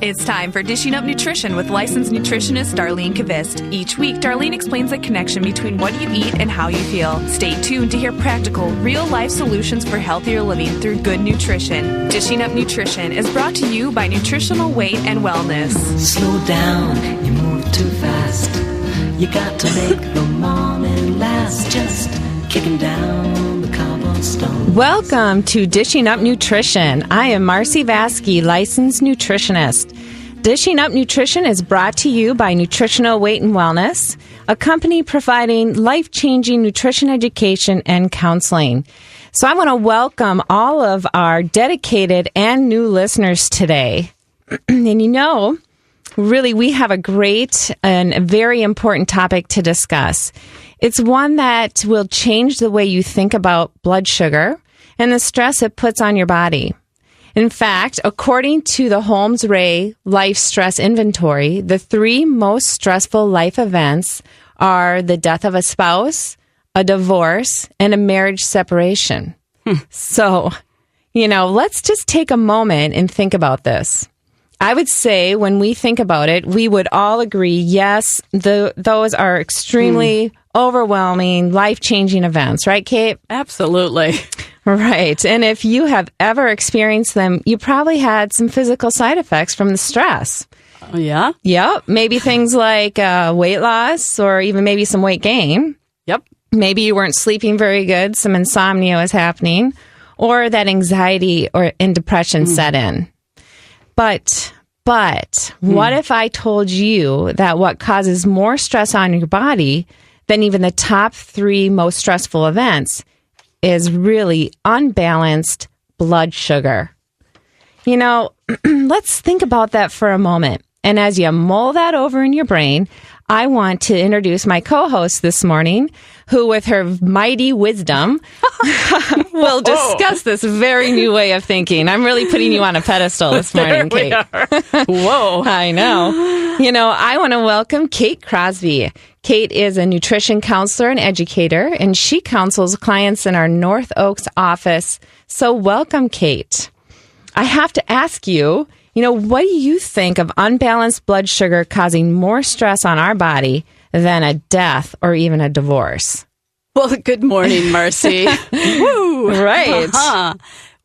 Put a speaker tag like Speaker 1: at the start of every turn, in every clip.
Speaker 1: It's time for Dishing Up Nutrition with licensed nutritionist Darlene Kvist. Each week, Darlene explains the connection between what you eat and how you feel. Stay tuned to hear practical, real-life solutions for healthier living through good nutrition. Dishing Up Nutrition is brought to you by Nutritional Weight and Wellness.
Speaker 2: Slow down, you move too fast. You got to make the morning last. Just kicking down the cobblestone.
Speaker 3: Welcome to Dishing Up Nutrition. I am Marcy Vasky, licensed nutritionist. Dishing Up Nutrition is brought to you by Nutritional Weight and Wellness, a company providing life-changing nutrition education and counseling. So I want to welcome all of our dedicated and new listeners today. And you know, really, we have a great and a very important topic to discuss. It's one that will change the way you think about blood sugar and the stress it puts on your body. In fact, according to the Holmes-Ray Life Stress Inventory, the three most stressful life events are the death of a spouse, a divorce, and a marriage separation. So, you know, let's just take a moment and think about this. I would say when we think about it, we would all agree, yes, those are extremely overwhelming, life-changing events, right, Kate?
Speaker 4: Absolutely.
Speaker 3: Right. And if you have ever experienced them, you probably had some physical side effects from the stress.
Speaker 4: Oh, yeah?
Speaker 3: Yep. Maybe things like weight loss or even maybe some weight gain.
Speaker 4: Yep.
Speaker 3: Maybe you weren't sleeping very good, some insomnia was happening, or that anxiety and depression set in. But what if I told you that what causes more stress on your body than even the top three most stressful events is really unbalanced blood sugar? You know, let's think about that for a moment. And as you mull that over in your brain, I want to introduce my co-host this morning, who with her mighty wisdom will discuss this very new way of thinking. I'm really putting you on a pedestal this morning, Kate.
Speaker 4: Whoa.
Speaker 3: I know. You know, I want to welcome Kate Crosby. Kate is a nutrition counselor and educator, and she counsels clients in our North Oaks office. So welcome, Kate. I have to ask you, you know, what do you think of unbalanced blood sugar causing more stress on our body than a death or even a divorce?
Speaker 4: Well, good morning, Marcy. Woo!
Speaker 3: Right.
Speaker 4: Uh-huh.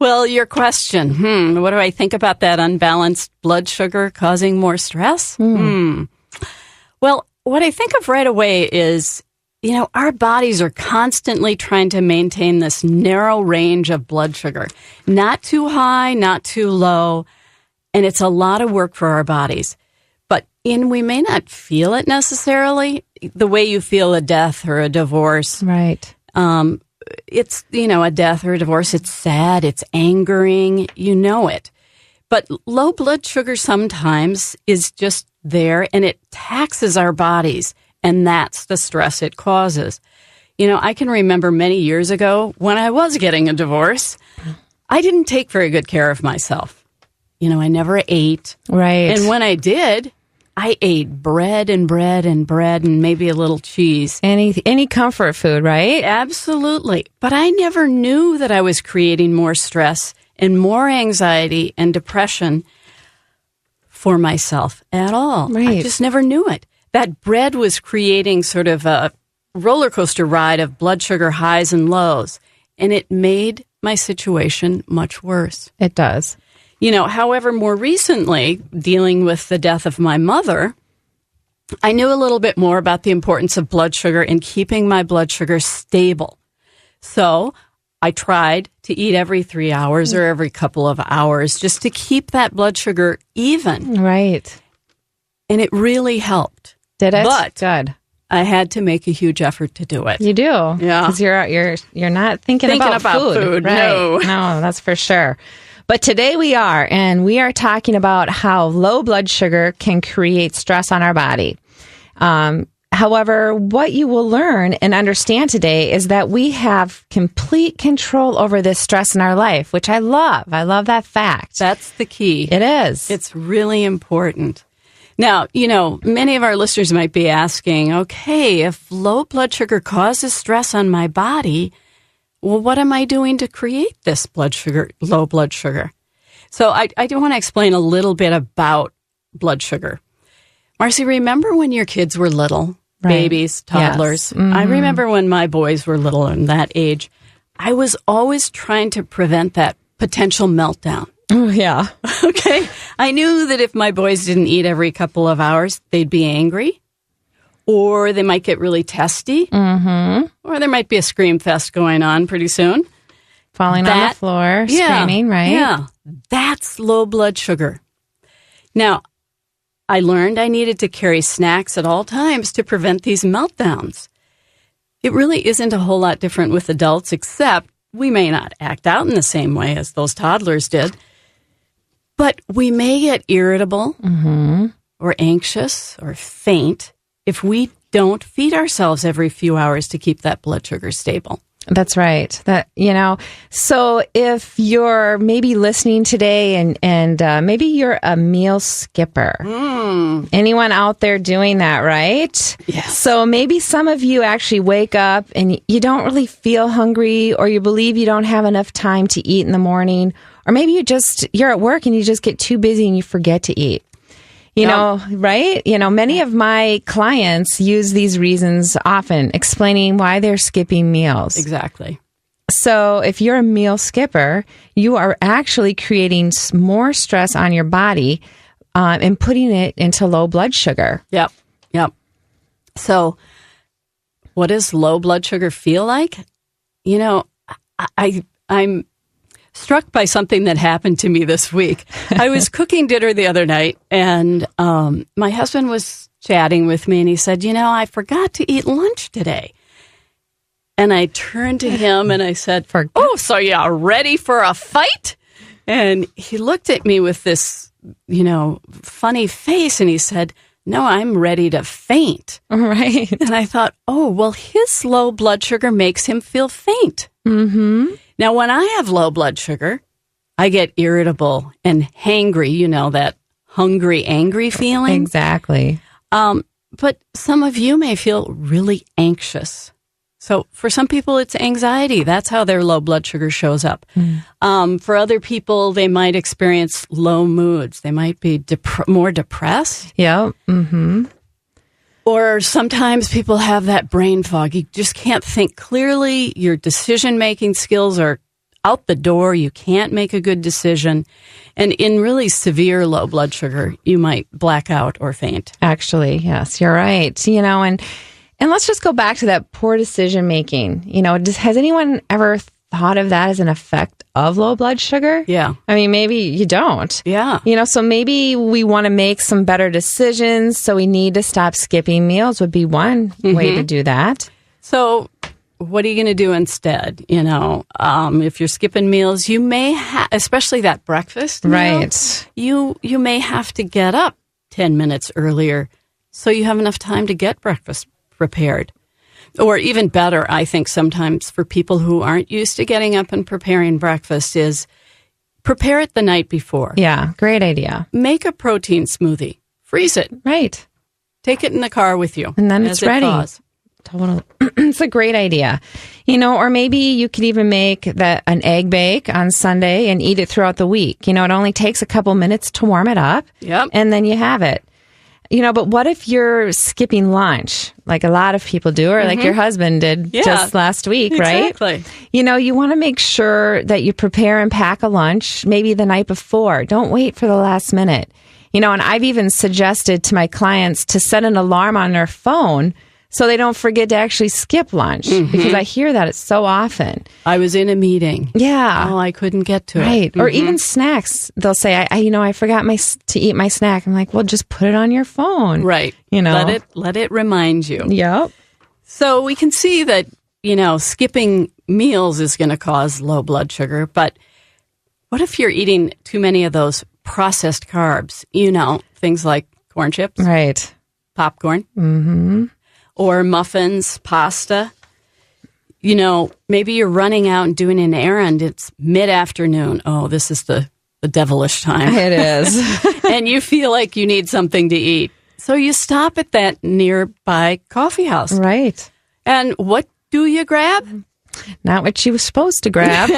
Speaker 4: Well, your question, what do I think about that unbalanced blood sugar causing more stress? Well, what I think of right away is, you know, our bodies are constantly trying to maintain this narrow range of blood sugar. Not too high, not too low. And it's a lot of work for our bodies. But we may not feel it necessarily the way you feel a death or a divorce.
Speaker 3: Right.
Speaker 4: It's, you know, a death or a divorce. It's sad. It's angering. You know it. But low blood sugar sometimes is just there and it taxes our bodies. And that's the stress it causes. You know, I can remember many years ago when I was getting a divorce, I didn't take very good care of myself. You know, I never ate.
Speaker 3: Right.
Speaker 4: And when I did, I ate bread and maybe a little cheese.
Speaker 3: Any comfort food, right?
Speaker 4: Absolutely. But I never knew that I was creating more stress and more anxiety and depression for myself at all.
Speaker 3: Right.
Speaker 4: I just never knew it. That bread was creating sort of a roller coaster ride of blood sugar highs and lows. And it made my situation much worse.
Speaker 3: It does.
Speaker 4: You know, however, more recently, dealing with the death of my mother, I knew a little bit more about the importance of blood sugar and keeping my blood sugar stable. So I tried to eat every 3 hours or every couple of hours just to keep that blood sugar even.
Speaker 3: Right.
Speaker 4: And it really helped.
Speaker 3: Did it?
Speaker 4: But
Speaker 3: good.
Speaker 4: I had to make a huge effort to do it.
Speaker 3: You do.
Speaker 4: Yeah.
Speaker 3: Because you're not thinking about food. Right.
Speaker 4: No.
Speaker 3: No, that's for sure. But today we are, and we are talking about how low blood sugar can create stress on our body. However, what you will learn and understand today is that we have complete control over this stress in our life, which I love. I love that fact.
Speaker 4: That's the key.
Speaker 3: It is.
Speaker 4: It's really important. Now, you know, many of our listeners might be asking, okay, if low blood sugar causes stress on my body, well, what am I doing to create this low blood sugar? So I do want to explain a little bit about blood sugar. Marcy, remember when your kids were little,
Speaker 3: Right.
Speaker 4: babies, toddlers?
Speaker 3: Yes.
Speaker 4: I remember when my boys were little in that age, I was always trying to prevent that potential meltdown.
Speaker 3: Oh, yeah.
Speaker 4: Okay. I knew that if my boys didn't eat every couple of hours, they'd be angry, or they might get really testy, or there might be a scream fest going on pretty soon.
Speaker 3: Falling on the
Speaker 4: That-
Speaker 3: floor, screaming, right?
Speaker 4: Yeah. That's low blood sugar. Now, I learned I needed to carry snacks at all times to prevent these meltdowns. It really isn't a whole lot different with adults, except we may not act out in the same way as those toddlers did. But we may get irritable or anxious or faint if we don't feed ourselves every few hours to keep that blood sugar stable.
Speaker 3: That's right. So if you're maybe listening today and maybe you're a meal skipper, anyone out there doing that, right?
Speaker 4: Yes.
Speaker 3: So maybe some of you actually wake up and you don't really feel hungry, or you believe you don't have enough time to eat in the morning, or maybe you're at work and you just get too busy and you forget to eat. You know, right? Many of my clients use these reasons often, explaining why they're skipping meals.
Speaker 4: Exactly.
Speaker 3: So if you're a meal skipper, you are actually creating more stress on your body and putting it into low blood sugar.
Speaker 4: Yep. So what does low blood sugar feel like? I'm struck by something that happened to me this week. I was cooking dinner the other night, and my husband was chatting with me, and he said, I forgot to eat lunch today. And I turned to him and I said, oh, so you're ready for a fight? And he looked at me with this, funny face, and he said, no, I'm ready to faint.
Speaker 3: Right.
Speaker 4: And I thought, oh, well, his low blood sugar makes him feel faint. Mm-hmm. Now, when I have low blood sugar, I get irritable and hangry, that hungry, angry feeling.
Speaker 3: Exactly.
Speaker 4: But some of you may feel really anxious. So for some people, it's anxiety. That's how their low blood sugar shows up. For other people, they might experience low moods. They might be more depressed.
Speaker 3: Yeah. Mm-hmm.
Speaker 4: Or sometimes people have that brain fog. You just can't think clearly. Your decision-making skills are out the door. You can't make a good decision. And in really severe low blood sugar, you might black out or faint.
Speaker 3: Actually, yes, you're right. And let's just go back to that poor decision making. Has anyone ever thought of that as an effect of low blood sugar?
Speaker 4: Yeah.
Speaker 3: I mean, maybe you don't.
Speaker 4: Yeah.
Speaker 3: So maybe we want to make some better decisions. So we need to stop skipping meals would be one way to do that.
Speaker 4: So what are you going to do instead? If you're skipping meals, you may especially that breakfast meal,
Speaker 3: Right.
Speaker 4: You may have to get up 10 minutes earlier so you have enough time to get breakfast prepared. Or even better, I think sometimes for people who aren't used to getting up and preparing breakfast is prepare it the night before.
Speaker 3: Yeah, great idea.
Speaker 4: Make a protein smoothie. Freeze it.
Speaker 3: Right.
Speaker 4: Take it in the car with you.
Speaker 3: And then
Speaker 4: as
Speaker 3: it's ready.
Speaker 4: thaws.
Speaker 3: Total. It's a great idea. Or maybe you could even make an egg bake on Sunday and eat it throughout the week. It only takes a couple minutes to warm it up.
Speaker 4: Yep.
Speaker 3: And then you have it. But what if you're skipping lunch, like a lot of people do, or like your husband did just last week, right?
Speaker 4: Exactly.
Speaker 3: You want to make sure that you prepare and pack a lunch maybe the night before. Don't wait for the last minute. And I've even suggested to my clients to set an alarm on their phone so they don't forget to actually skip lunch, because I hear that it's so often.
Speaker 4: I was in a meeting.
Speaker 3: Yeah.
Speaker 4: Oh, I couldn't get to it.
Speaker 3: Right. Or even snacks. They'll say, I forgot to eat my snack. I'm like, well, just put it on your phone.
Speaker 4: Right. Let it remind you.
Speaker 3: Yep.
Speaker 4: So we can see that, skipping meals is going to cause low blood sugar. But what if you're eating too many of those processed carbs? Things like corn chips.
Speaker 3: Right.
Speaker 4: Popcorn. Mm-hmm. Or muffins, pasta. Maybe you're running out and doing an errand. It's mid-afternoon. Oh, this is the devilish time.
Speaker 3: It is.
Speaker 4: And you feel like you need something to eat. So you stop at that nearby coffee house.
Speaker 3: Right.
Speaker 4: And what do you grab?
Speaker 3: Not what you were supposed to grab.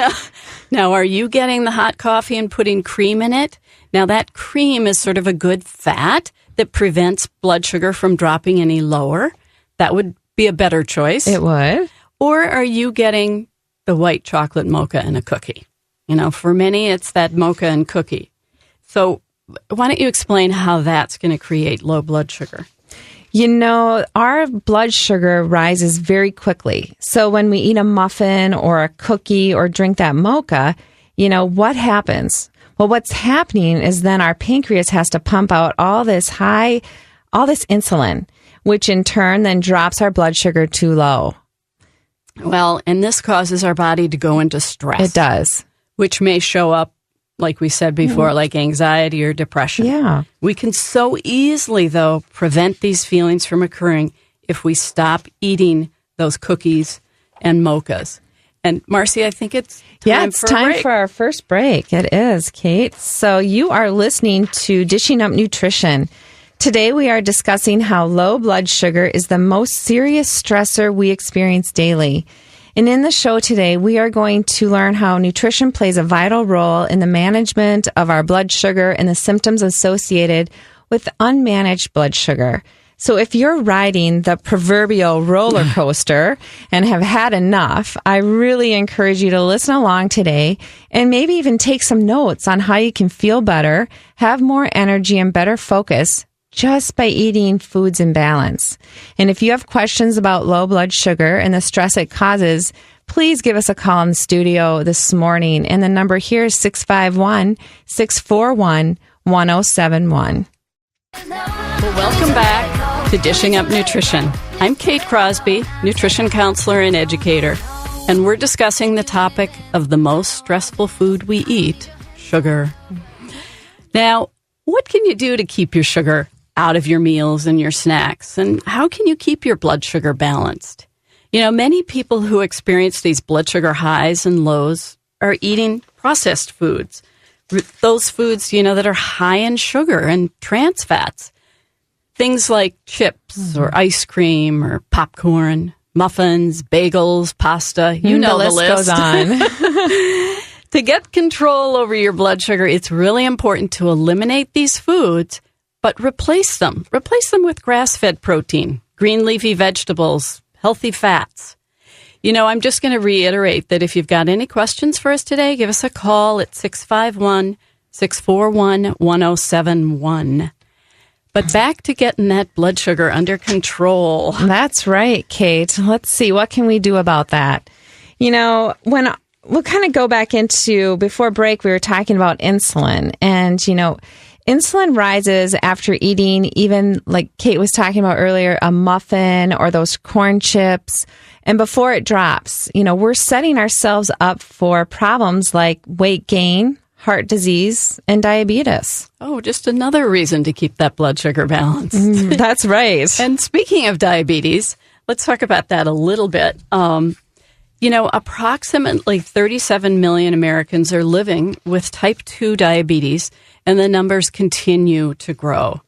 Speaker 4: Now, are you getting the hot coffee and putting cream in it? Now, that cream is sort of a good fat that prevents blood sugar from dropping any lower. That would be a better choice.
Speaker 3: It would.
Speaker 4: Or are you getting the white chocolate mocha and a cookie? You know, for many, it's that mocha and cookie. So why don't you explain how that's going to create low blood sugar?
Speaker 3: You know, our blood sugar rises very quickly. So when we eat a muffin or a cookie or drink that mocha, you know, what happens? Well, what's happening is then our pancreas has to pump out all this insulin, which in turn then drops our blood sugar too low.
Speaker 4: Well, and this causes our body to go into stress.
Speaker 3: It does.
Speaker 4: Which may show up, like we said before, like anxiety or depression.
Speaker 3: Yeah.
Speaker 4: We can so easily, though, prevent these feelings from occurring if we stop eating those cookies and mochas. And Marcy, I think it's time
Speaker 3: for our first break. It is, Kate. So you are listening to Dishing Up Nutrition. Today we are discussing how low blood sugar is the most serious stressor we experience daily. And in the show today, we are going to learn how nutrition plays a vital role in the management of our blood sugar and the symptoms associated with unmanaged blood sugar. So if you're riding the proverbial roller coaster and have had enough, I really encourage you to listen along today and maybe even take some notes on how you can feel better, have more energy and better focus just by eating foods in balance. And if you have questions about low blood sugar and the stress it causes, please give us a call in the studio this morning. And the number here is 651-641-1071.
Speaker 4: Well, welcome back to Dishing Up Nutrition. I'm Kate Crosby, nutrition counselor and educator, and we're discussing the topic of the most stressful food we eat, sugar. Now, what can you do to keep your sugar out of your meals and your snacks? And how can you keep your blood sugar balanced? You know, many people who experience these blood sugar highs and lows are eating processed foods. Those foods, you know, that are high in sugar and trans fats. Things like chips or ice cream or popcorn, muffins, bagels, pasta. You know the list
Speaker 3: goes on.
Speaker 4: To get control over your blood sugar, it's really important to eliminate these foods, but replace them. Replace them with grass-fed protein, green leafy vegetables, healthy fats. You know, I'm just going to reiterate that if you've got any questions for us today, give us a call at 651-641-1071. But back to getting that blood sugar under control.
Speaker 3: That's right, Kate. Let's see, what can we do about that? You know, we'll kind of go back into, before break, we were talking about insulin. And, you know, insulin rises after eating, even like Kate was talking about earlier, a muffin or those corn chips. And before it drops, you know, we're setting ourselves up for problems like weight gain, heart disease, and diabetes.
Speaker 4: Oh, just another reason to keep that blood sugar balanced.
Speaker 3: That's right.
Speaker 4: And speaking of diabetes, let's talk about that a little bit. You know, approximately 37 million Americans are living with type 2 diabetes, and the numbers continue to grow.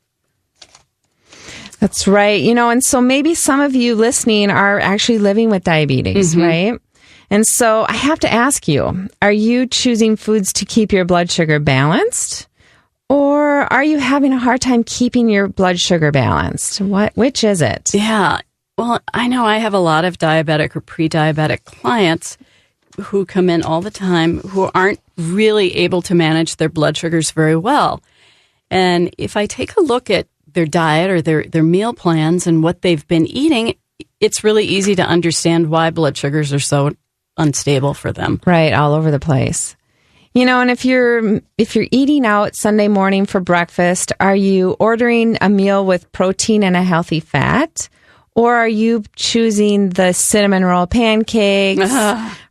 Speaker 3: That's right. You know, and so maybe some of you listening are actually living with diabetes, right? And so I have to ask you, are you choosing foods to keep your blood sugar balanced? Or are you having a hard time keeping your blood sugar balanced? Which is it?
Speaker 4: Yeah. Well, I know I have a lot of diabetic or pre-diabetic clients who come in all the time who aren't really able to manage their blood sugars very well. And if I take a look at their diet or their meal plans and what they've been eating, it's really easy to understand why blood sugars are so unstable for them.
Speaker 3: Right, all over the place. You know, and if you're eating out Sunday morning for breakfast, are you ordering a meal with protein and a healthy fat? Or are you choosing the cinnamon roll pancakes,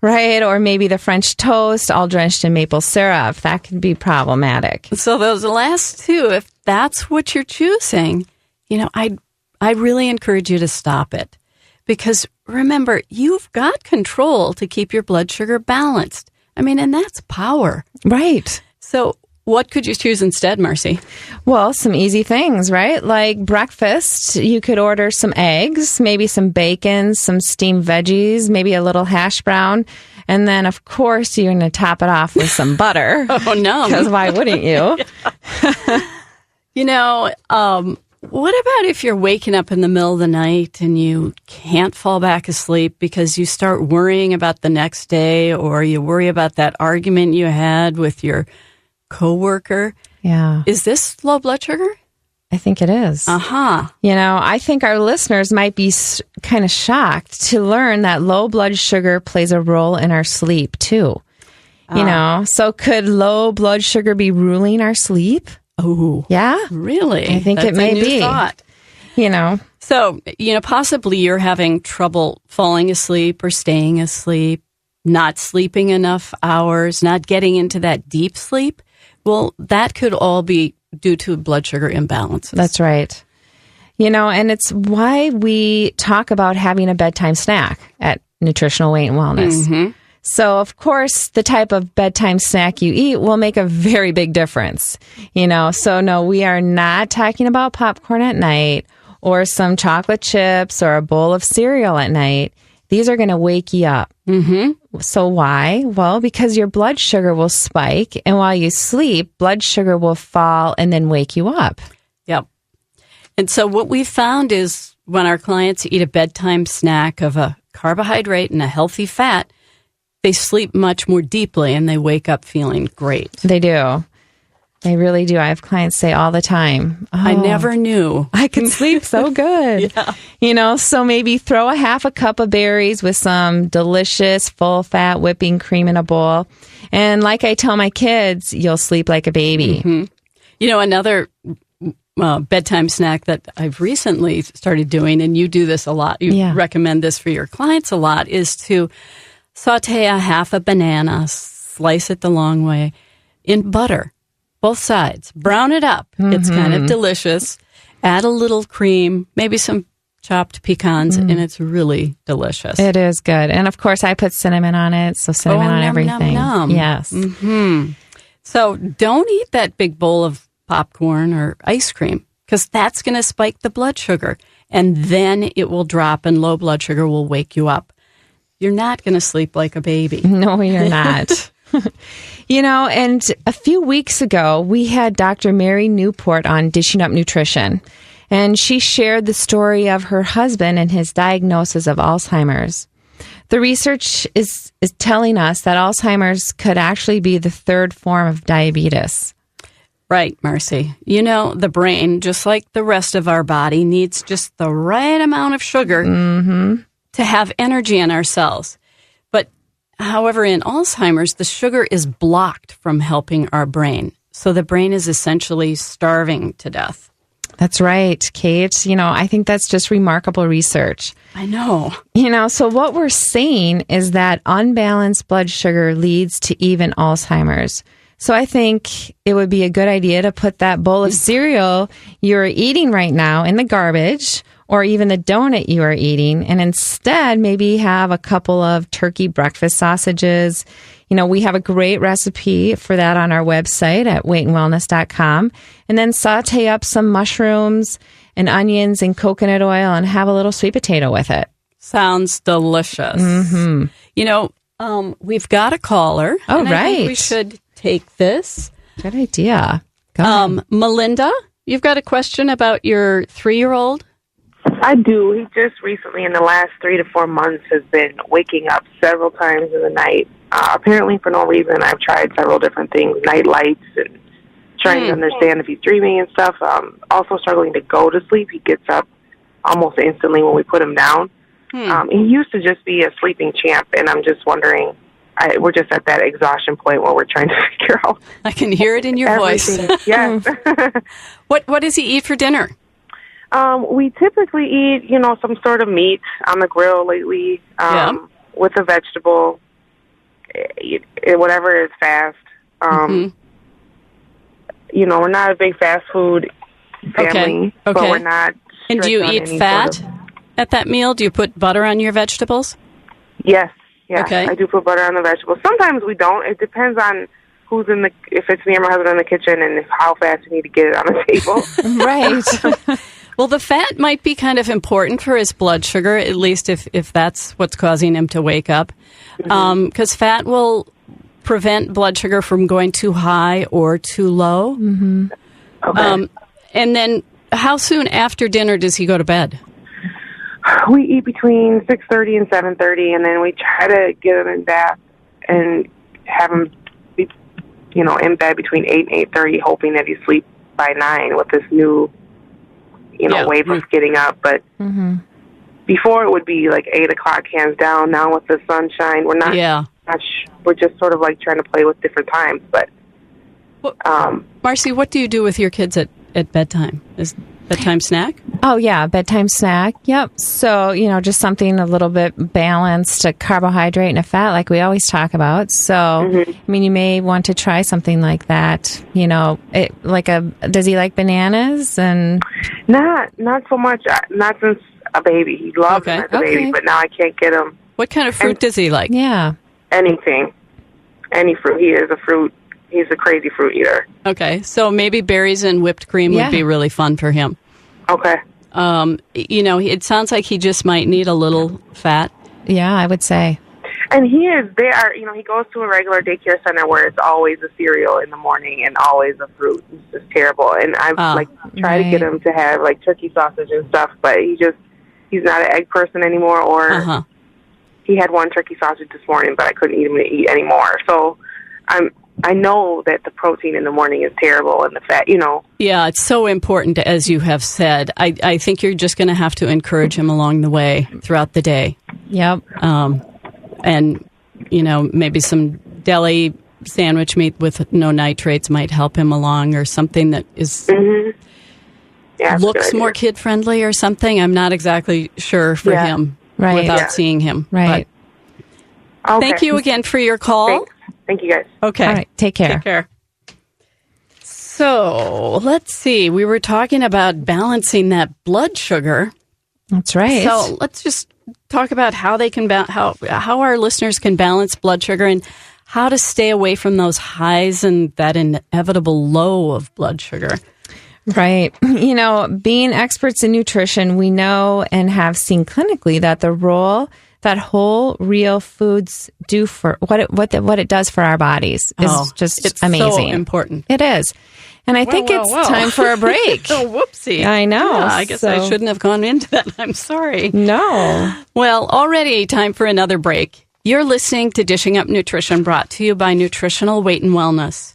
Speaker 3: right? Or maybe the French toast, all drenched in maple syrup. That could be problematic.
Speaker 4: So those last two, if that's what you're choosing, you know, I really encourage you to stop it. Because remember, you've got control to keep your blood sugar balanced. I mean, and that's power.
Speaker 3: Right.
Speaker 4: So what could you choose instead, Marcy?
Speaker 3: Well, some easy things, right? Like breakfast, you could order some eggs, maybe some bacon, some steamed veggies, maybe a little hash brown. And then, of course, you're going to top it off with some butter.
Speaker 4: Oh, no.
Speaker 3: Because why wouldn't you?
Speaker 4: What about if you're waking up in the middle of the night and you can't fall back asleep because you start worrying about the next day, or you worry about that argument you had with your coworker?
Speaker 3: Yeah.
Speaker 4: Is this low blood sugar?
Speaker 3: I think it is.
Speaker 4: Uh-huh.
Speaker 3: I think our listeners might be kind of shocked to learn that low blood sugar plays a role in our sleep, too. So could low blood sugar be ruling our sleep?
Speaker 4: Oh,
Speaker 3: yeah,
Speaker 4: really?
Speaker 3: I think
Speaker 4: That's
Speaker 3: it may
Speaker 4: a new
Speaker 3: be.
Speaker 4: Thought. So, possibly you're having trouble falling asleep or staying asleep, not sleeping enough hours, not getting into that deep sleep. Well, that could all be due to blood sugar imbalances.
Speaker 3: That's right. And it's why we talk about having a bedtime snack at Nutritional Weight and Wellness.
Speaker 4: Mm-hmm.
Speaker 3: So, of course, the type of bedtime snack you eat will make a very big difference. So no, we are not talking about popcorn at night or some chocolate chips or a bowl of cereal at night. These are going to wake you up. Mm-hmm. So why? Well, because your blood sugar will spike, and while you sleep, blood sugar will fall and then wake you up.
Speaker 4: Yep. And so what we found is when our clients eat a bedtime snack of a carbohydrate and a healthy fat, they sleep much more deeply and they wake up feeling great.
Speaker 3: They do. They really do. I have clients say all the time,
Speaker 4: I never knew
Speaker 3: I could sleep so good.
Speaker 4: Yeah.
Speaker 3: So maybe throw a half a cup of berries with some delicious full fat whipping cream in a bowl. And like I tell my kids, you'll sleep like a baby.
Speaker 4: Mm-hmm. Another bedtime snack that I've recently started doing, and you do this a lot, you recommend this for your clients a lot, is to saute a half a banana, slice it the long way, in butter, both sides. Brown it up. Mm-hmm. It's kind of delicious. Add a little cream, maybe some chopped pecans, and it's really delicious.
Speaker 3: It is good. And, of course, I put cinnamon on it, so cinnamon on everything.
Speaker 4: Num.
Speaker 3: Yes.
Speaker 4: Mm-hmm. So don't eat that big bowl of popcorn or ice cream, because that's going to spike the blood sugar, and then it will drop, and low blood sugar will wake you up. You're not going to sleep like a baby.
Speaker 3: No, you're not. And a few weeks ago, we had Dr. Mary Newport on Dishing Up Nutrition, and she shared the story of her husband and his diagnosis of Alzheimer's. The research is telling us that Alzheimer's could actually be the third form of diabetes.
Speaker 4: Right, Marcy. The brain, just like the rest of our body, needs just the right amount of sugar to have energy in our cells. But however, in Alzheimer's, the sugar is blocked from helping our brain. So the brain is essentially starving to death.
Speaker 3: That's right, Kate. I think that's just remarkable research.
Speaker 4: I know.
Speaker 3: So what we're saying is that unbalanced blood sugar leads to even Alzheimer's. So I think it would be a good idea to put that bowl of cereal you're eating right now in the garbage, or even the donut you are eating, and instead maybe have a couple of turkey breakfast sausages. We have a great recipe for that on our website at weightandwellness.com. And then saute up some mushrooms and onions and coconut oil and have a little sweet potato with it.
Speaker 4: Sounds delicious. Mm-hmm. We've got a caller.
Speaker 3: Oh,
Speaker 4: and
Speaker 3: right.
Speaker 4: I think we should take this.
Speaker 3: Good idea. Go ahead.
Speaker 4: Melinda, you've got a question about your 3-year-old?
Speaker 5: I do. He just recently, in the last 3 to 4 months, has been waking up several times in the night. Apparently for no reason. I've tried several different things, night lights, and trying to understand if he's dreaming and stuff. Also struggling to go to sleep. He gets up almost instantly when we put him down. He used to just be a sleeping champ, and I'm just wondering, we're just at that exhaustion point where we're trying to figure out.
Speaker 4: I can hear it in your voice.
Speaker 5: Yes.
Speaker 4: What does he eat for dinner?
Speaker 5: We typically eat, some sort of meat on the grill lately, with a vegetable, whatever is fast. We're not a big fast food family, but we're not.
Speaker 4: And do you eat fat at that meal? Do you put butter on your vegetables?
Speaker 5: Yes. Yeah,
Speaker 4: okay.
Speaker 5: I do put butter on the vegetables. Sometimes we don't. It depends on if it's me or my husband in the kitchen, and how fast we need to get it on the table.
Speaker 3: Right.
Speaker 4: Well, the fat might be kind of important for his blood sugar, at least if that's what's causing him to wake up. Because fat will prevent blood sugar from going too high or too low.
Speaker 3: Mm-hmm.
Speaker 5: Okay.
Speaker 4: And then how soon after dinner does he go to bed?
Speaker 5: We eat between 6:30 and 7:30, and then we try to get him in bath and have him be, in bed between 8 and 8:30, hoping that he sleep by 9 with this new, wave of getting up. But before it would be like 8 o'clock, hands down. Now with the sunshine, we're not. We're just sort of like trying to play with different times. But
Speaker 4: Marcy, what do you do with your kids at bedtime? Is bedtime snack?
Speaker 3: Oh, yeah, bedtime snack. Yep. So, just something a little bit balanced, a carbohydrate and a fat like we always talk about. So, you may want to try something like that. Does he like bananas? And
Speaker 5: Not so much. Not since a baby. He loves them as a baby, but now I can't get him.
Speaker 4: What kind of fruit does he like?
Speaker 3: Yeah.
Speaker 5: Anything. Any fruit. He is a fruit. He's a crazy fruit eater.
Speaker 4: Okay, so maybe berries and whipped cream would be really fun for him.
Speaker 5: Okay.
Speaker 4: It sounds like he just might need a little fat.
Speaker 3: Yeah, I would say.
Speaker 5: And he goes to a regular daycare center where it's always a cereal in the morning and always a fruit. It's just terrible. And I've tried to get him to have turkey sausage and stuff, but he's not an egg person anymore. Or he had one turkey sausage this morning, but I couldn't eat him to eat anymore. So I know that the protein in the morning is terrible and the fat,
Speaker 4: Yeah, it's so important, as you have said. I think you're just going to have to encourage him along the way throughout the day.
Speaker 3: Yep.
Speaker 4: And, maybe some deli sandwich meat with no nitrates might help him along, or something that is looks more kid-friendly or something. I'm not exactly sure for him without seeing him.
Speaker 3: Right.
Speaker 5: But,
Speaker 4: thank you again for your call.
Speaker 5: Thanks. Thank you, guys.
Speaker 4: Okay.
Speaker 3: All right. Take care.
Speaker 4: Take care. So, let's see. We were talking about balancing that blood sugar.
Speaker 3: That's right.
Speaker 4: So, let's just talk about how they can how our listeners can balance blood sugar and how to stay away from those highs and that inevitable low of blood sugar.
Speaker 3: Right. Being experts in nutrition, we know and have seen clinically that the role that whole, real foods do for what it does for our bodies is just amazing.
Speaker 4: So important.
Speaker 3: It is. And I think it's time for a break.
Speaker 4: Oh, whoopsie.
Speaker 3: I know.
Speaker 4: Yeah, I guess I shouldn't have gone into that. I'm sorry.
Speaker 3: No.
Speaker 4: Well, already time for another break. You're listening to Dishing Up Nutrition, brought to you by Nutritional Weight and Wellness.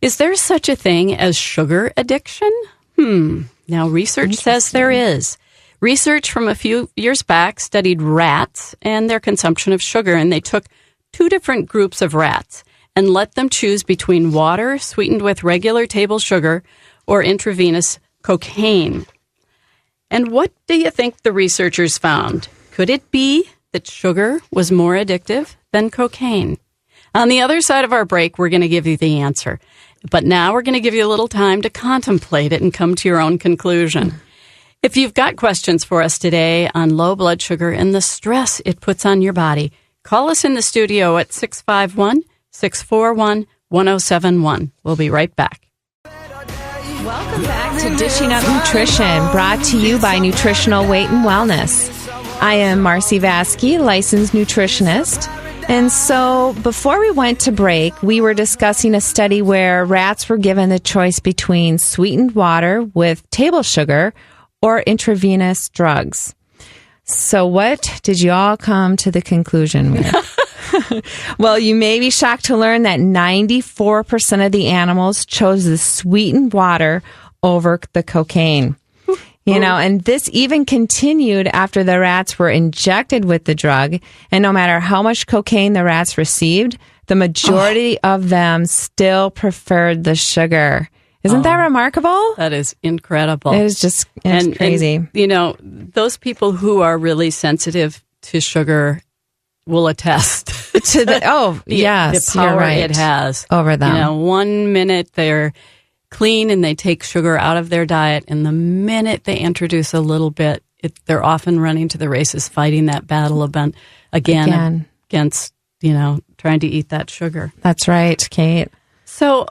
Speaker 4: Is there such a thing as sugar addiction? Now, research says there is. Research from a few years back studied rats and their consumption of sugar, and they took 2 different groups of rats and let them choose between water sweetened with regular table sugar or intravenous cocaine. And what do you think the researchers found? Could it be that sugar was more addictive than cocaine? On the other side of our break, we're going to give you the answer. But now we're going to give you a little time to contemplate it and come to your own conclusion. If you've got questions for us today on low blood sugar and the stress it puts on your body, call us in the studio at 651-641-1071. We'll be right back.
Speaker 3: Welcome back to Dishing Up Nutrition, brought to you by Nutritional Weight and Wellness. I am Marcy Vasky, licensed nutritionist. And so before we went to break, we were discussing a study where rats were given the choice between sweetened water with table sugar or intravenous drugs. So what did you all come to the conclusion with? Well, you may be shocked to learn that 94% of the animals chose the sweetened water over the cocaine. And this even continued after the rats were injected with the drug. And no matter how much cocaine the rats received, the majority of them still preferred the sugar. Isn't that remarkable?
Speaker 4: That is incredible.
Speaker 3: It is just crazy.
Speaker 4: And, those people who are really sensitive to sugar will attest
Speaker 3: to the
Speaker 4: the power it has
Speaker 3: over them.
Speaker 4: 1 minute they're clean and they take sugar out of their diet, and the minute they introduce a little bit, they're often running to the races, fighting that battle again against trying to eat that sugar.
Speaker 3: That's right, Kate.
Speaker 4: So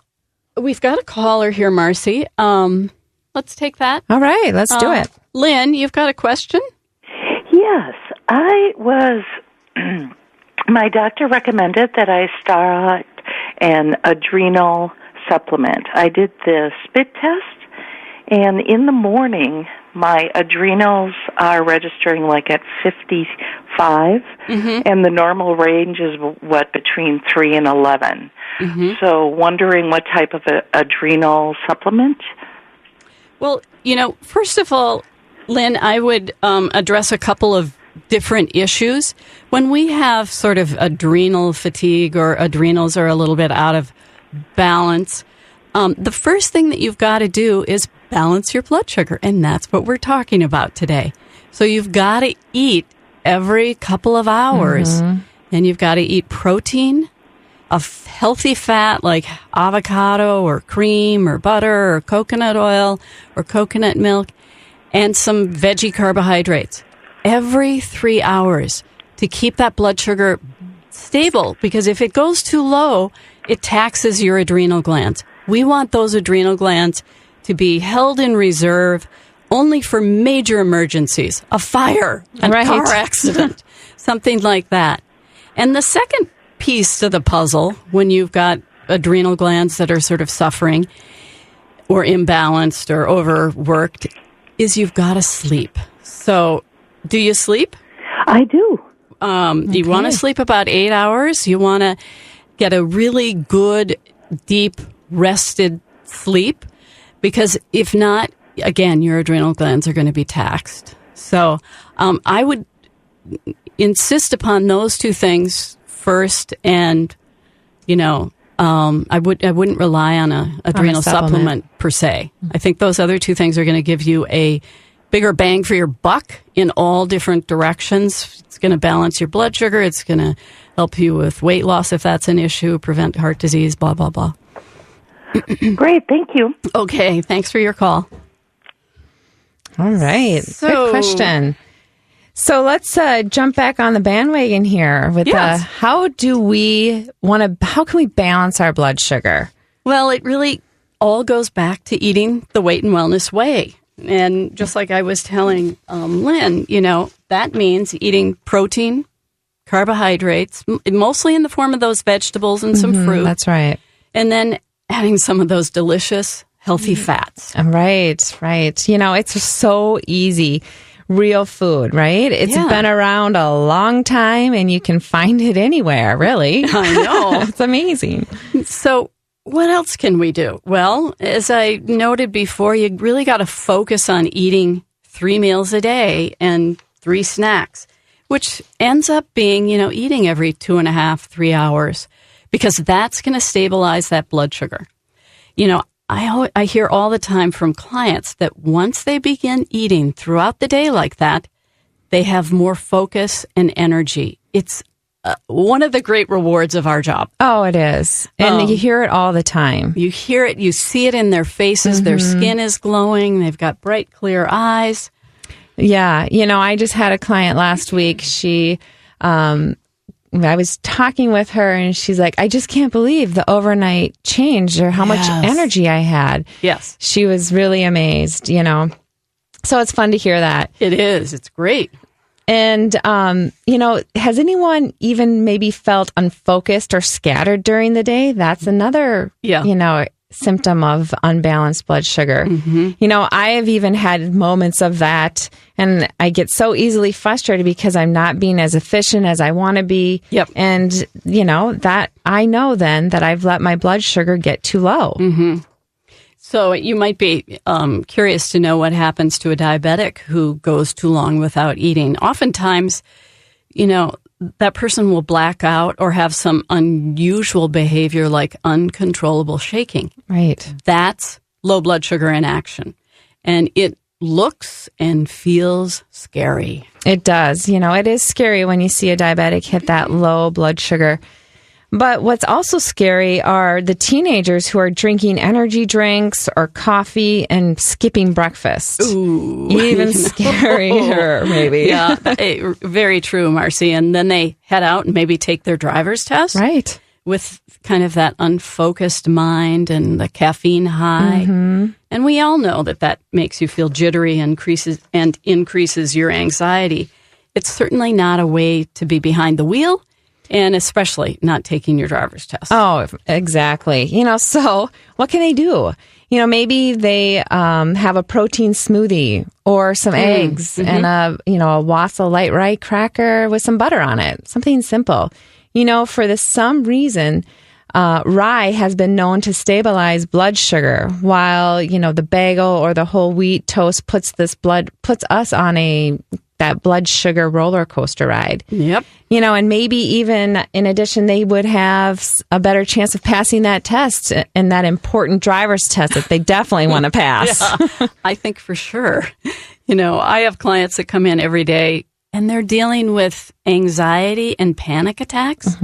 Speaker 4: we've got a caller here, Marcy. Let's take that.
Speaker 3: All right, let's do it.
Speaker 4: Lynn, you've got a question?
Speaker 6: Yes, I was. My doctor recommended that I start an adrenal supplement. I did the spit test, and in the morning, my adrenals are registering like at 55, and the normal range is between 3 and 11. So wondering what type of adrenal supplement?
Speaker 4: Well, first of all, Lynn, I would address a couple of different issues. When we have sort of adrenal fatigue or adrenals are a little bit out of balance, the first thing that you've got to do is balance your blood sugar, and that's what we're talking about today. So you've got to eat every couple of hours, and you've got to eat protein, a healthy fat like avocado or cream or butter or coconut oil or coconut milk, and some veggie carbohydrates every 3 hours to keep that blood sugar stable, because if it goes too low, it taxes your adrenal glands. We want those adrenal glands to be held in reserve only for major emergencies, a fire, a car accident, something like that. And the second piece to the puzzle, when you've got adrenal glands that are sort of suffering or imbalanced or overworked, is you've got to sleep. So, do you sleep?
Speaker 6: I do.
Speaker 4: You want to sleep about 8 hours. You want to get a really good, deep, rested sleep, because if not, again, your adrenal glands are going to be taxed. So I would insist upon those two things first, and I wouldn't rely on a adrenal supplement per se. I think those other two things are going to give you a bigger bang for your buck in all different directions. It's going to balance your blood sugar. It's going to help you with weight loss if that's an issue, prevent heart disease, blah, blah, blah.
Speaker 6: Great, thank you.
Speaker 4: Okay, thanks for your call.
Speaker 3: All right, good question. So let's jump back on the bandwagon here with how can we balance our blood sugar?
Speaker 4: Well, it really all goes back to eating the Weight and Wellness way. And just like I was telling Lynn, that means eating protein, carbohydrates, mostly in the form of those vegetables and some fruit.
Speaker 3: That's right.
Speaker 4: And then adding some of those delicious, healthy fats.
Speaker 3: Right. It's just so easy. Real food, right? It's been around a long time, and you can find it anywhere, really.
Speaker 4: I know.
Speaker 3: It's amazing.
Speaker 4: So what else can we do? Well, as I noted before, you really got to focus on eating 3 meals a day and 3 snacks, which ends up being, eating every 2.5, 3 hours, because that's going to stabilize that blood sugar. I hear all the time from clients that once they begin eating throughout the day like that, they have more focus and energy. It's one of the great rewards of our job.
Speaker 3: Oh, it is. And you hear it all the time.
Speaker 4: You hear it. You see it in their faces. Their skin is glowing. They've got bright, clear eyes.
Speaker 3: Yeah. I just had a client last week. I was talking with her, and she's like, I just can't believe the overnight change or how much energy I had.
Speaker 4: Yes.
Speaker 3: She was really amazed, So it's fun to hear that.
Speaker 4: It is. It's great.
Speaker 3: And, has anyone even maybe felt unfocused or scattered during the day? That's another, symptom of unbalanced blood sugar. I have even had moments of that, and I get so easily frustrated because I'm not being as efficient as I want to be.
Speaker 4: Yep.
Speaker 3: And, that I know then that I've let my blood sugar get too low.
Speaker 4: So you might be curious to know what happens to a diabetic who goes too long without eating. Oftentimes, that person will black out or have some unusual behavior like uncontrollable shaking.
Speaker 3: Right.
Speaker 4: That's low blood sugar in action. And it looks and feels scary.
Speaker 3: It does. It is scary when you see a diabetic hit that low blood sugar. But what's also scary are the teenagers who are drinking energy drinks or coffee and skipping breakfast.
Speaker 4: Ooh.
Speaker 3: Even scarier, maybe.
Speaker 4: Yeah, very true, Marcy. And then they head out and maybe take their driver's test.
Speaker 3: Right.
Speaker 4: with kind of that unfocused mind and the caffeine high. And we all know that makes you feel jittery and increases your anxiety. It's certainly not a way to be behind the wheel, and especially not taking your driver's test.
Speaker 3: Oh, exactly. So what can they do? Maybe they have a protein smoothie or some eggs and a Wassel Light Rye cracker with some butter on it. Something simple. For some reason, rye has been known to stabilize blood sugar, while the bagel or the whole wheat toast puts us on that blood sugar roller coaster ride.
Speaker 4: Yep.
Speaker 3: And maybe even in addition, they would have a better chance of passing that test and that important driver's test that they definitely want to pass.
Speaker 4: Yeah, I think for sure. I have clients that come in every day and they're dealing with anxiety and panic attacks.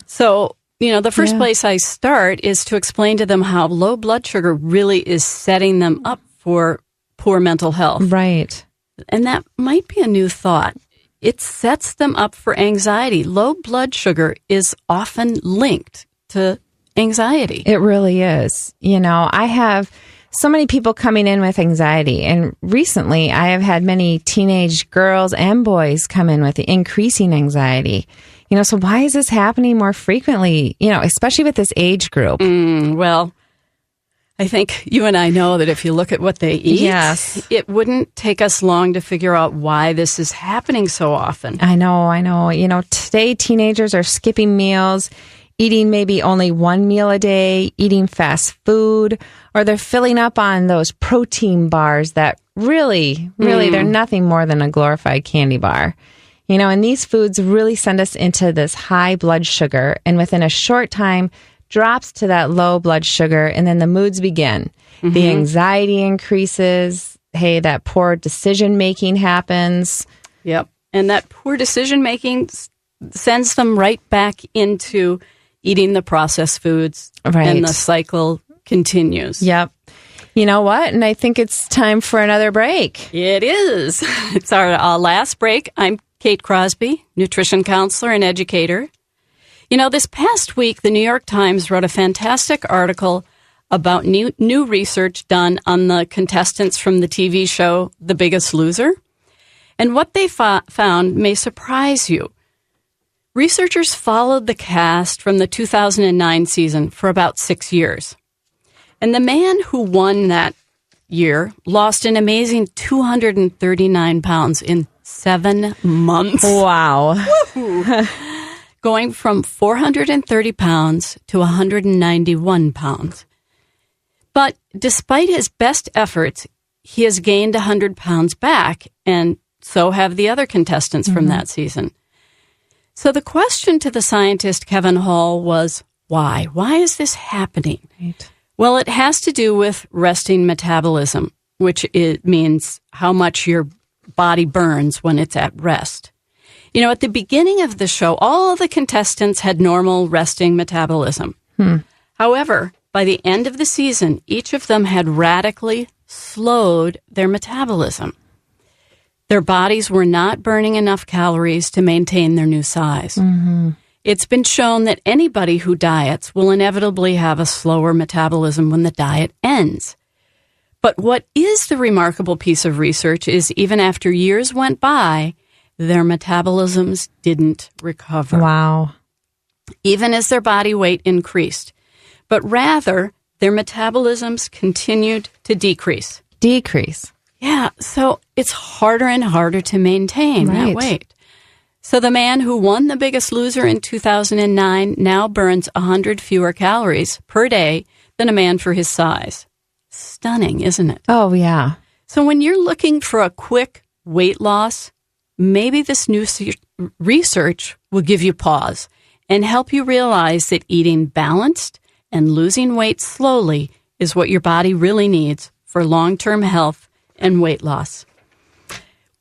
Speaker 4: So, the first place I start is to explain to them how low blood sugar really is setting them up for poor mental health.
Speaker 3: Right.
Speaker 4: And that might be a new thought. It sets them up for anxiety. Low blood sugar is often linked to anxiety.
Speaker 3: It really is. I have so many people coming in with anxiety. And recently, I have had many teenage girls and boys come in with increasing anxiety. So why is this happening more frequently, especially with this age group?
Speaker 4: Well, I think you and I know that if you look at what they eat,
Speaker 3: yes,
Speaker 4: it wouldn't take us long to figure out why this is happening so often.
Speaker 3: I know. Today teenagers are skipping meals, eating maybe only one meal a day, eating fast food, or they're filling up on those protein bars that really, they're nothing more than a glorified candy bar. And these foods really send us into this high blood sugar, and within a short time, drops to that low blood sugar, and then the moods begin. The anxiety increases. Hey, that poor decision making happens.
Speaker 4: Yep. And that poor decision making sends them right back into eating the processed foods.
Speaker 3: Right.
Speaker 4: And the cycle continues.
Speaker 3: Yep. You know what? And I think it's time for another break.
Speaker 4: It is. It's our last break. I'm Kate Crosby, nutrition counselor and educator. This past week, the New York Times wrote a fantastic article about new research done on the contestants from the TV show The Biggest Loser. And what they found may surprise you. Researchers followed the cast from the 2009 season for about 6 years. And the man who won that year lost an amazing 239 pounds in 7 months.
Speaker 3: Wow.
Speaker 4: Going from 430 pounds to 191 pounds. But despite his best efforts, he has gained 100 pounds back, and so have the other contestants from that season. So the question to the scientist Kevin Hall was, why? Why is this happening?
Speaker 3: Right.
Speaker 4: Well, it has to do with resting metabolism, which means how much your body burns when it's at rest. At the beginning of the show, all of the contestants had normal resting metabolism. However, by the end of the season, each of them had radically slowed their metabolism. Their bodies were not burning enough calories to maintain their new size. It's been shown that anybody who diets will inevitably have a slower metabolism when the diet ends. But what is the remarkable piece of research is even after years went by, their metabolisms didn't recover.
Speaker 3: Wow.
Speaker 4: Even as their body weight increased. But rather, their metabolisms continued to decrease. Yeah, so it's harder and harder to maintain that weight. So the man who won The Biggest Loser in 2009 now burns 100 fewer calories per day than a man for his size. Stunning, isn't it?
Speaker 3: Oh, yeah.
Speaker 4: So when you're looking for a quick weight loss, maybe this new research will give you pause and help you realize that eating balanced and losing weight slowly is what your body really needs for long-term health and weight loss.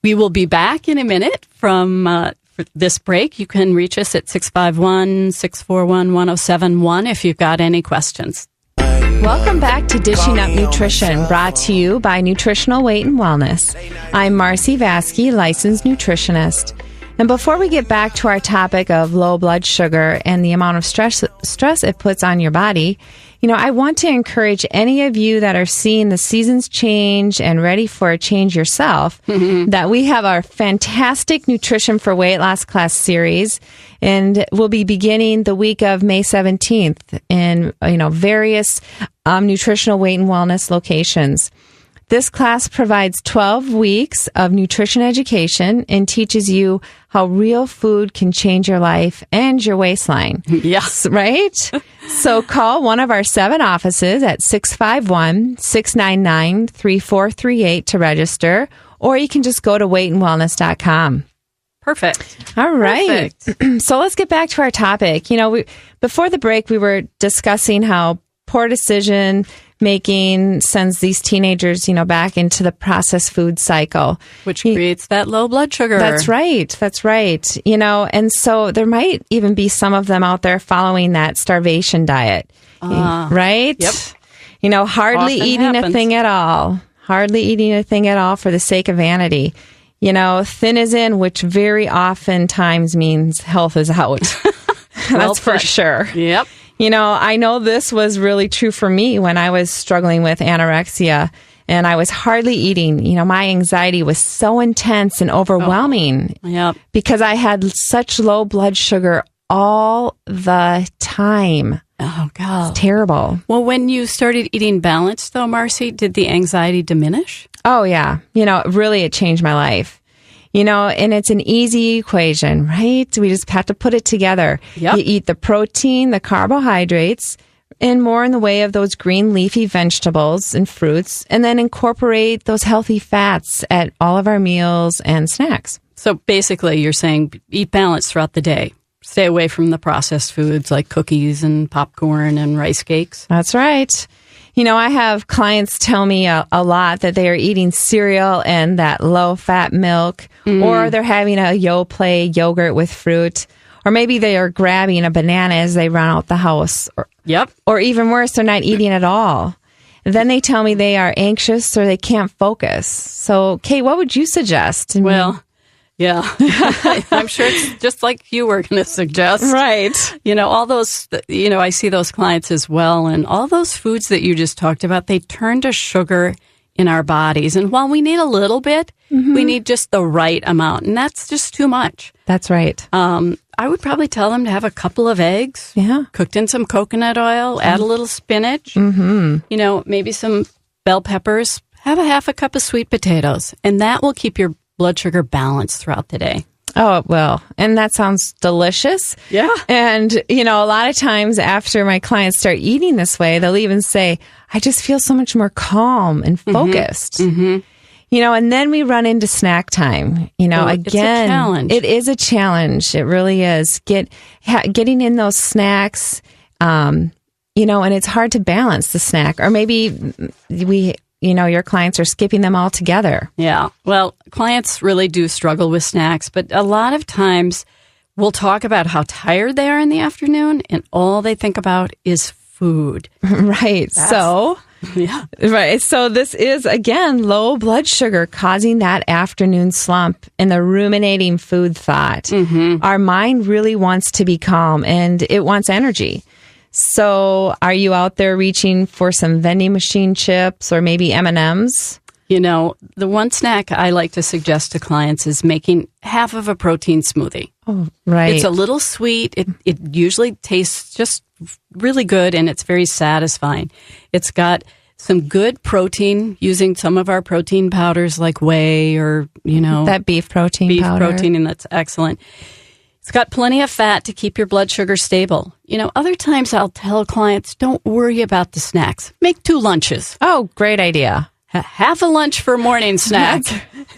Speaker 4: We will be back in a minute from for this break. You can reach us at 651-641-1071 if you've got any questions.
Speaker 3: Welcome back to Dishing Up Nutrition, brought to you by Nutritional Weight and Wellness. I'm Marcy Vasky, licensed nutritionist. And before we get back to our topic of low blood sugar and the amount of stress it puts on your body, I want to encourage any of you that are seeing the seasons change and ready for a change yourself, that we have our fantastic Nutrition for Weight Loss class series, and we'll be beginning the week of May 17th in, various nutritional weight and wellness locations. This class provides 12 weeks of nutrition education and teaches you how real food can change your life and your waistline.
Speaker 4: Yes.
Speaker 3: Right? So call one of our 7 offices at 651-699-3438 to register, or you can just go to weightandwellness.com.
Speaker 4: Perfect.
Speaker 3: All right.
Speaker 4: Perfect.
Speaker 3: So let's get back to our topic. Before the break, we were discussing how poor decision making sends these teenagers, back into the processed food cycle,
Speaker 4: Which creates that low blood sugar.
Speaker 3: That's right. And so there might even be some of them out there following that starvation diet, right?
Speaker 4: Yep.
Speaker 3: Hardly
Speaker 4: Often
Speaker 3: eating
Speaker 4: happens.
Speaker 3: a thing at all. Hardly eating a thing at all for the sake of vanity. Thin is in, which very oftentimes means health is out. That's for sure.
Speaker 4: Yep.
Speaker 3: I know this was really true for me when I was struggling with anorexia and I was hardly eating. My anxiety was so intense and overwhelming
Speaker 4: Yep.
Speaker 3: because I had such low blood sugar all the time.
Speaker 4: Oh, God.
Speaker 3: Terrible.
Speaker 4: Well, when you started eating balanced, though, Marcy, did the anxiety diminish?
Speaker 3: Oh, yeah. Really, it changed my life. And it's an easy equation, right? We just have to put it together.
Speaker 4: Yep.
Speaker 3: You eat the protein, the carbohydrates, and more in the way of those green leafy vegetables and fruits, and then incorporate those healthy fats at all of our meals and snacks.
Speaker 4: So basically, you're saying eat balanced throughout the day. Stay away from the processed foods like cookies and popcorn and rice cakes.
Speaker 3: That's right. I have clients tell me a lot that they are eating cereal and that low-fat milk, or they're having a Yoplait yogurt with fruit, or maybe they are grabbing a banana as they run out the house.
Speaker 4: Yep.
Speaker 3: Or even worse, they're not eating at all. Then they tell me they are anxious or they can't focus. So, Kate, what would you suggest?
Speaker 4: Well, yeah, I'm sure it's just like you were going to suggest.
Speaker 3: Right.
Speaker 4: All those, I see those clients as well. And all those foods that you just talked about, they turn to sugar in our bodies. And while we need a little bit, we need just the right amount. And that's just too much.
Speaker 3: That's right.
Speaker 4: I would probably tell them to have a couple of eggs, cooked in some coconut oil, add a little spinach, maybe some bell peppers, have a half a cup of sweet potatoes. And that will keep your blood sugar balanced throughout the day.
Speaker 3: Oh, it will. And that sounds delicious.
Speaker 4: Yeah.
Speaker 3: And, a lot of times after my clients start eating this way, they'll even say, I just feel so much more calm and focused. And then we run into snack time. Again,
Speaker 4: it's a challenge.
Speaker 3: It is a challenge. It really is. Getting in those snacks, and it's hard to balance the snack. Or maybe your clients are skipping them all together.
Speaker 4: Yeah. Well, clients really do struggle with snacks, but a lot of times we'll talk about how tired they are in the afternoon and all they think about is food.
Speaker 3: Right.
Speaker 4: Yeah.
Speaker 3: Right. So this is, again, low blood sugar causing that afternoon slump and the ruminating food thought. Our mind really wants to be calm and it wants energy. So are you out there reaching for some vending machine chips or maybe M&Ms?
Speaker 4: The one snack I like to suggest to clients is making half of a protein smoothie.
Speaker 3: Oh, right.
Speaker 4: It's a little sweet. It usually tastes just really good and it's very satisfying. It's got some good protein using some of our protein powders like whey or,
Speaker 3: that beef protein powder.
Speaker 4: And that's excellent. It's got plenty of fat to keep your blood sugar stable. Other times I'll tell clients, don't worry about the snacks. Make 2 lunches.
Speaker 3: Oh, great idea.
Speaker 4: Half a lunch for morning snack.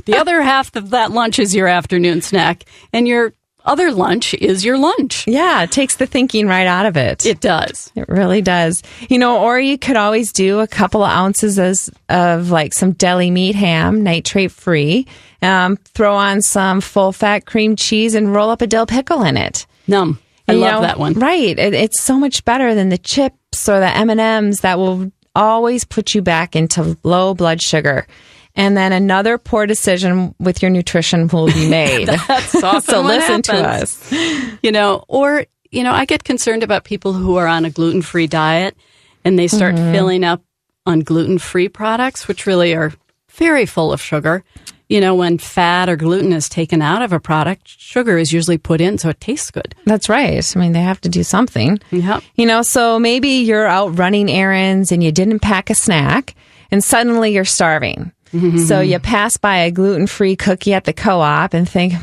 Speaker 4: The other half of that lunch is your afternoon snack. And your other lunch is your lunch.
Speaker 3: Yeah, it takes the thinking right out of it.
Speaker 4: It does.
Speaker 3: It really does. Or you could always do a couple of ounces of like some deli meat ham, nitrate free. Throw on some full fat cream cheese and roll up a dill pickle in it.
Speaker 4: Num. I love that one.
Speaker 3: Right. It's so much better than the chips or the M&Ms that will always put you back into low blood sugar. and then another poor decision with your nutrition will be made.
Speaker 4: That's often
Speaker 3: So
Speaker 4: what
Speaker 3: listen to
Speaker 4: happens.
Speaker 3: us.
Speaker 4: I get concerned about people who are on a gluten-free diet and they start filling up on gluten-free products, which really are very full of sugar. When fat or gluten is taken out of a product, sugar is usually put in so it tastes good.
Speaker 3: That's right. I mean, they have to do something.
Speaker 4: Yep.
Speaker 3: So maybe you're out running errands and you didn't pack a snack and suddenly you're starving. So you pass by a gluten-free cookie at the co-op and think,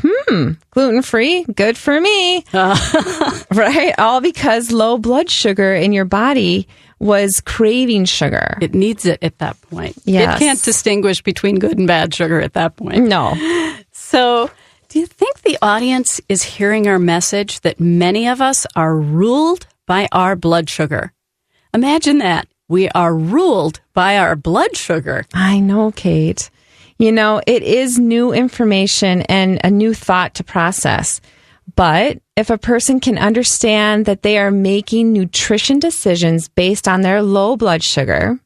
Speaker 3: gluten-free, good for me. Right? All because low blood sugar in your body was craving sugar.
Speaker 4: It needs it at that point.
Speaker 3: Yes.
Speaker 4: It can't distinguish between good and bad sugar at that point.
Speaker 3: No.
Speaker 4: So, do you think the audience is hearing our message that many of us are ruled by our blood sugar? Imagine that. We are ruled by our blood sugar.
Speaker 3: I know, Kate. It is new information and a new thought to process. But if a person can understand that they are making nutrition decisions based on their low blood sugar,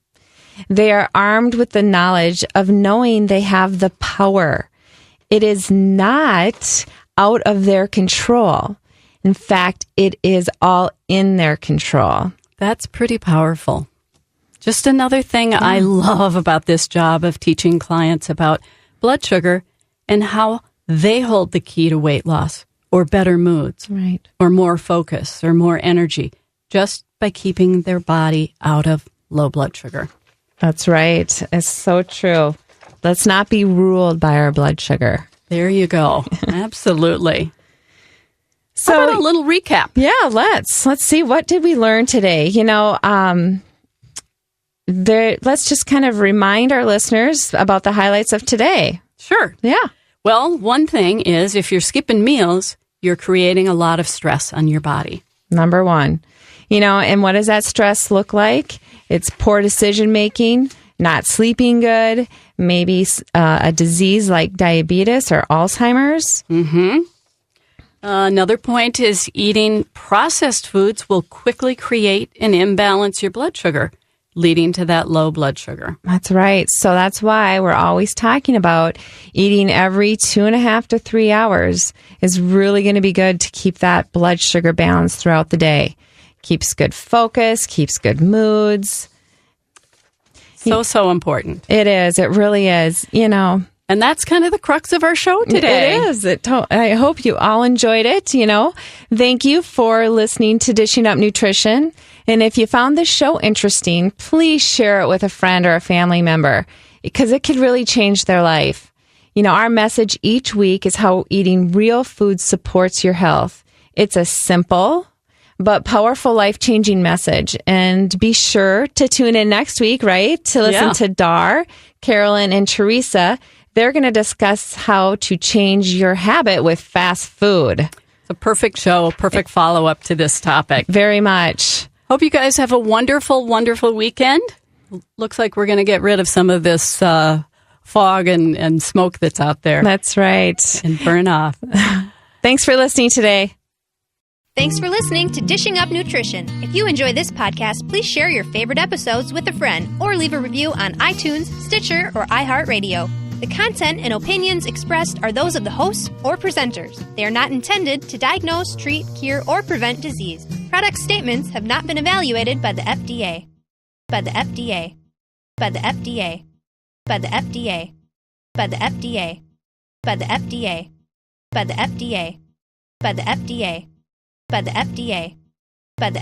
Speaker 3: they are armed with the knowledge of knowing they have the power. It is not out of their control. In fact, it is all in their control.
Speaker 4: That's pretty powerful. Just another thing I love about this job of teaching clients about blood sugar and how they hold the key to weight loss or better moods,
Speaker 3: Right.
Speaker 4: or more focus or more energy, just by keeping their body out of low blood sugar.
Speaker 3: That's right. It's so true. Let's not be ruled by our blood sugar.
Speaker 4: There you go. Absolutely.
Speaker 3: So,
Speaker 4: How about a little recap?
Speaker 3: yeah, let's see. What did we learn today? Let's just kind of remind our listeners about the highlights of today.
Speaker 4: Sure.
Speaker 3: Yeah.
Speaker 4: Well, one thing is if you're skipping meals, you're creating a lot of stress on your body.
Speaker 3: Number one. And what does that stress look like? It's poor decision making, not sleeping good, maybe a disease like diabetes or Alzheimer's.
Speaker 4: Another point is eating processed foods will quickly create and imbalance your blood sugar, leading to that low blood sugar.
Speaker 3: That's right. So that's why we're always talking about eating every 2.5 to 3 hours is really going to be good to keep that blood sugar balance throughout the day. Keeps good focus, keeps good moods.
Speaker 4: So important.
Speaker 3: It is. It really is.
Speaker 4: And that's kind of the crux of our show today.
Speaker 3: It is. I hope you all enjoyed it. Thank you for listening to Dishing Up Nutrition. And if you found this show interesting, please share it with a friend or a family member because it could really change their life. Our message each week is how eating real food supports your health. It's a simple but powerful, life-changing message. And be sure to tune in next week, right? To listen to Dar, Carolyn, and Teresa. They're going to discuss how to change your habit with fast food.
Speaker 4: It's a perfect show, perfect follow-up to this topic.
Speaker 3: Very much.
Speaker 4: Hope you guys have a wonderful, wonderful weekend. Looks like we're going to get rid of some of this fog and smoke that's out there.
Speaker 3: That's right.
Speaker 4: And burn off.
Speaker 3: Thanks for listening today.
Speaker 7: Thanks for listening to Dishing Up Nutrition. If you enjoy this podcast, please share your favorite episodes with a friend or leave a review on iTunes, Stitcher, or iHeartRadio. The content and opinions expressed are those of the hosts or presenters. They are not intended to diagnose, treat, cure, or prevent disease. Product statements have not been evaluated by the FDA. By the FDA. By the FDA. By the FDA. By the FDA. By the FDA. By the FDA. By the FDA. By the FDA. By the